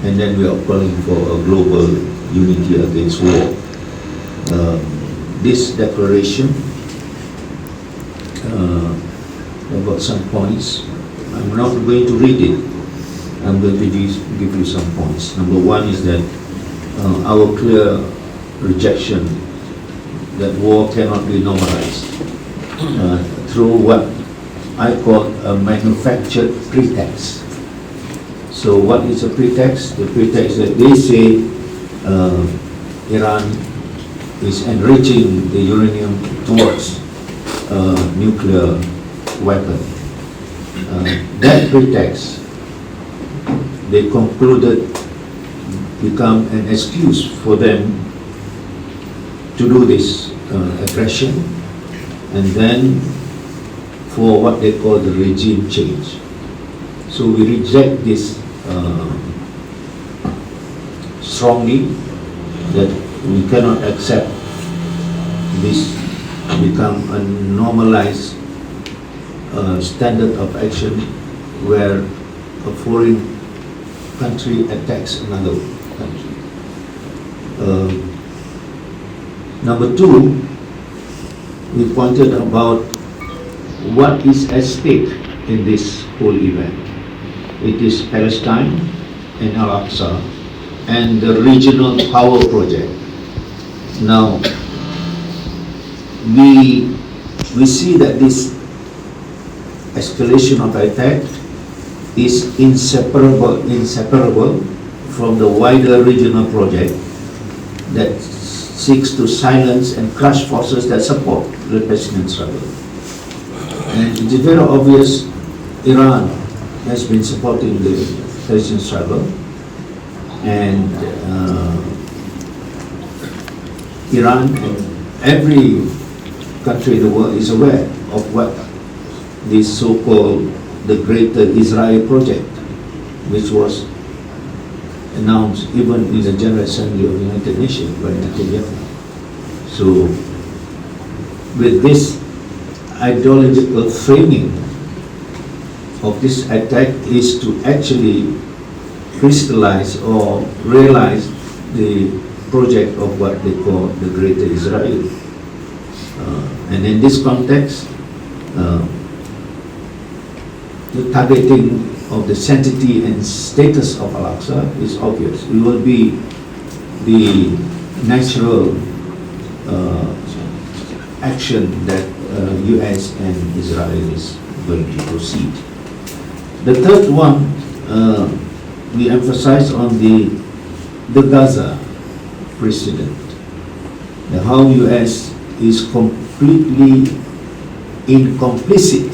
And then we are calling for a global unity against war. This declaration, I've got some points. I'm not going to read it. I'm going to give you some points. Number one is that our clear rejection that war cannot be normalized through what I call a manufactured pretext. So what is a pretext? The pretext that they say Iran is enriching the uranium towards nuclear weapon. That pretext, they concluded, become an excuse for them to do this aggression, and then for what they call the regime change. So we reject this strongly, that we cannot accept this become a normalized standard of action where a foreign country attacks another country. Number two, we pointed about what is at stake in this whole event. It is Palestine and Al-Aqsa and the regional power project. Now, we see that this escalation of attack is inseparable from the wider regional project that seeks to silence and crush forces that support the Palestinian struggle. And it is very obvious Iran has been supporting the Palestinian struggle, and Iran and every country in the world is aware of what this so-called the Greater Israel Project, which was announced even in the General Assembly of the United Nations by Netanyahu. So with this ideological framing of this attack is to actually crystallize or realize the project of what they call the Greater Israel. And in this context, the targeting of the sanctity and status of Al-Aqsa is obvious. It will be the natural action that US and Israel is going to proceed. The third one, we emphasize on the Gaza precedent, how US is completely incomplicit,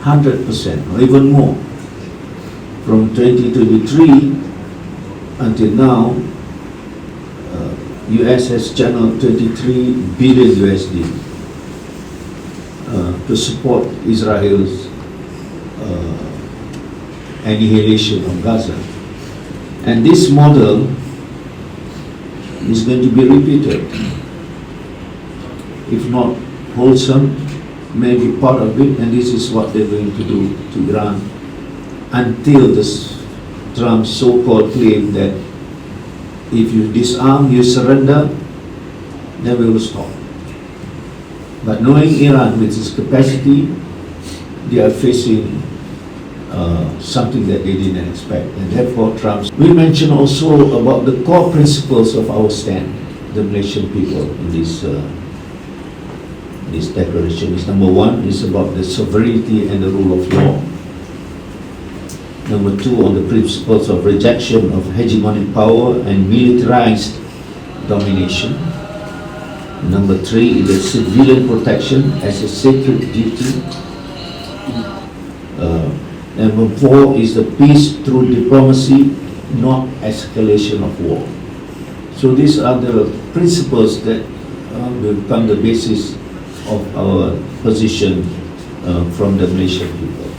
100% or even more. From 2023 until now, US has channeled 23 billion USD to support Israel's annihilation of Gaza. And this model is going to be repeated. If not wholesome, maybe part of it, and this is what they're going to do to Iran until this Trump's so-called claim that if you disarm, you surrender, then we will stop. But knowing Iran with its capacity, they are facing something that they didn't expect, and therefore Trump's. We mentioned also about the core principles of our stand, the Malaysian people, in this declaration. Is number one is about the sovereignty and the rule of law. Number two, on the principles of rejection of hegemonic power and militarized domination. Number three is the civilian protection as a sacred duty. Number four is the peace through diplomacy, not escalation of war. So these are the principles that will become the basis of our position from the Malaysian people.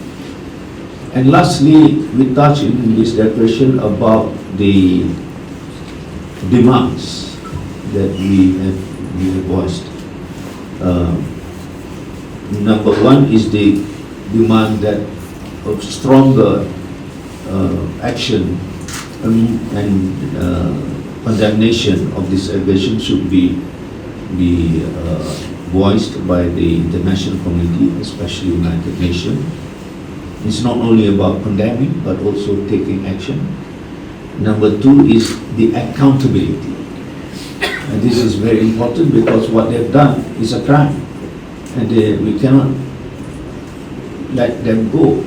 And lastly, we touch in this declaration about the demands that we have voiced. Number one is the demand that of stronger action and condemnation of this aggression should be voiced by the international community, especially United Nations. It's not only about condemning but also taking action. Number two is the accountability, and this is very important because what they've done is a crime, and we cannot let them go.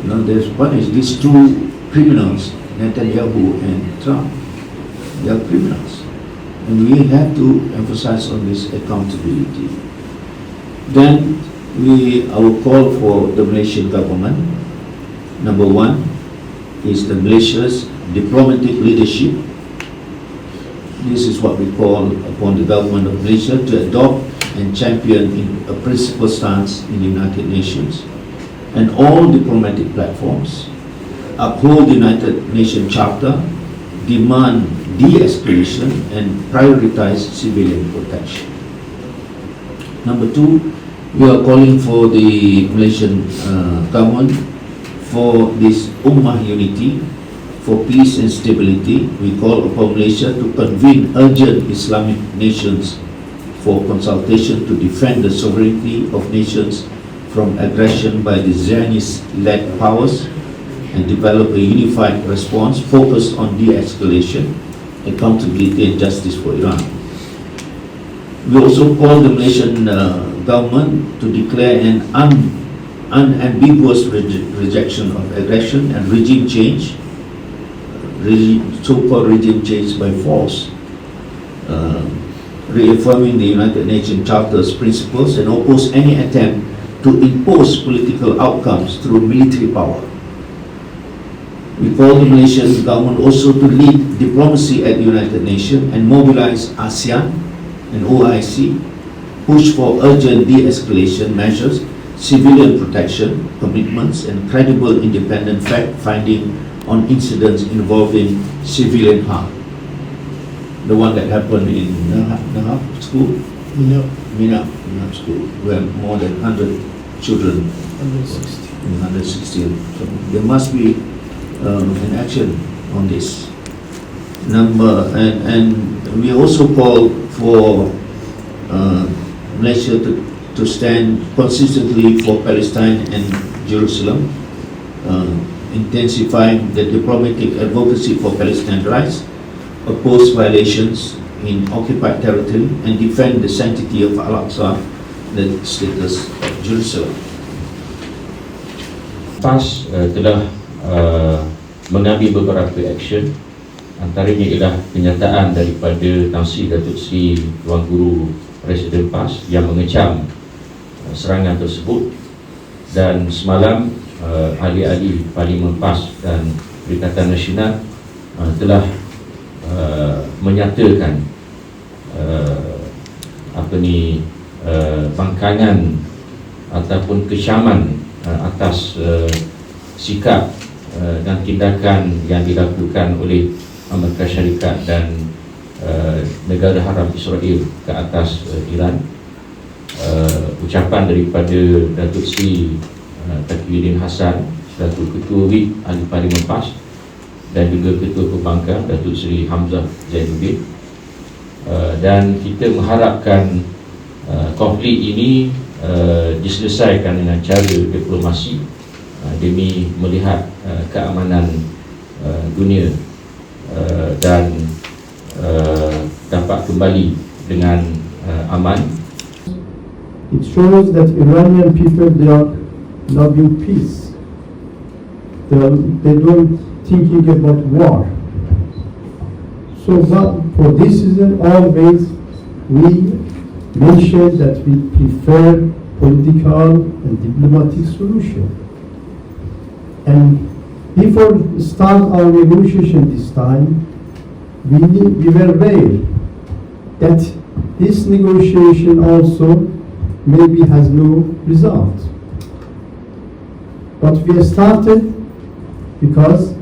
You know, there's punished these two criminals, Netanyahu and Trump. They are criminals, and we have to emphasize on this accountability. Then our call for the Malaysian government. Number one is the Malaysia's diplomatic leadership. This is what we call upon the government of Malaysia to adopt and champion in a principled stance in the United Nations and all diplomatic platforms, uphold the United Nations Charter, demand de-escalation and prioritize civilian protection. Number two, we are calling for the Malaysian government for this Ummah unity, for peace and stability. We call upon Malaysia to convene urgent Islamic nations for consultation to defend the sovereignty of nations from aggression by the Zionist-led powers and develop a unified response focused on de-escalation, accountability and justice for Iran. We also call the Malaysian government to declare an unambiguous rejection of aggression and regime change, so-called regime change by force, reaffirming the United Nations Charter's principles and oppose any attempt to impose political outcomes through military power. We call the Malaysian government also to lead diplomacy at the United Nations and mobilize ASEAN and OIC, push for urgent de-escalation measures, civilian protection commitments, and credible independent fact-finding on incidents involving civilian harm. The one that happened in Nahab school? Minap school, where more than 100 children, 160. So there must be an action on this. And we also call for Malaysia to stand consistently for Palestine and Jerusalem, intensifying the diplomatic advocacy for Palestine rights, oppose violations in occupied territory, and defend the sanctity of Al-Aqsa, the status of Jerusalem. PAS telah mengambil beberapa action, antaranya ialah kenyataan daripada Tausi Datuk Seri Tuan Guru Presiden PAS yang mengecam serangan tersebut, dan semalam ahli-ahli Parlimen PAS dan Perikatan Nasional telah menyatakan bangkangan ataupun kecaman atas sikap dan tindakan yang dilakukan oleh Amerika Syarikat dan negara haram Israel ke atas Iran. Ucapan daripada Datuk Seri Taqiyuddin Hassan selaku Ketua WIP Ahli Parlimen PAS dan juga Ketua Pembangkang Datuk Seri Hamzah Zainuddin, dan kita mengharapkan konflik ini diselesaikan dengan cara diplomasi demi melihat keamanan dunia dan dapat kembali dengan aman. It shows that Iranian people, they are loving peace. They don't thinking about war. So for this reason, always we mention that we prefer political and diplomatic solution. And before we start our negotiation this time, we were aware that this negotiation also maybe has no result. But we have started because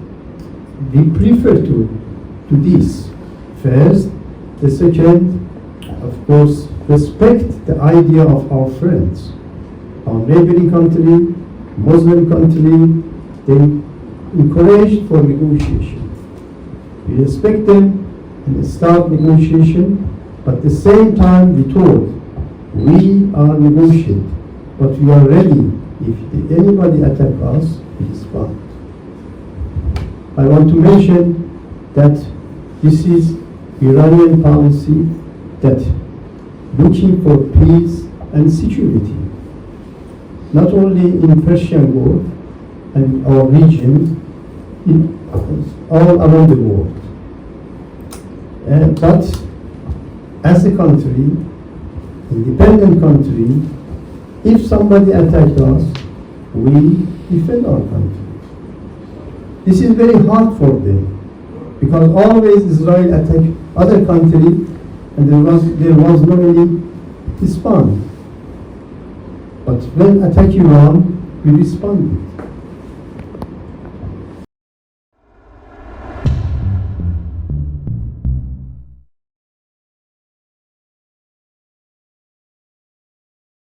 we prefer to this. First, the second, of course, respect the idea of our friends. Our neighboring country, Muslim country, they encourage for negotiation. We respect them and start negotiation, but at the same time we told, we are negotiating, but we are ready. If anybody attack us, we respond. I want to mention that this is Iranian policy that looking for peace and security, not only in Persian Gulf and our region, in all around the world. But as a country, independent country, if somebody attacked us, we defend our country. This is very hard for them, because always Israel attacked other country and there was no any response. But when attack Iran, we responded.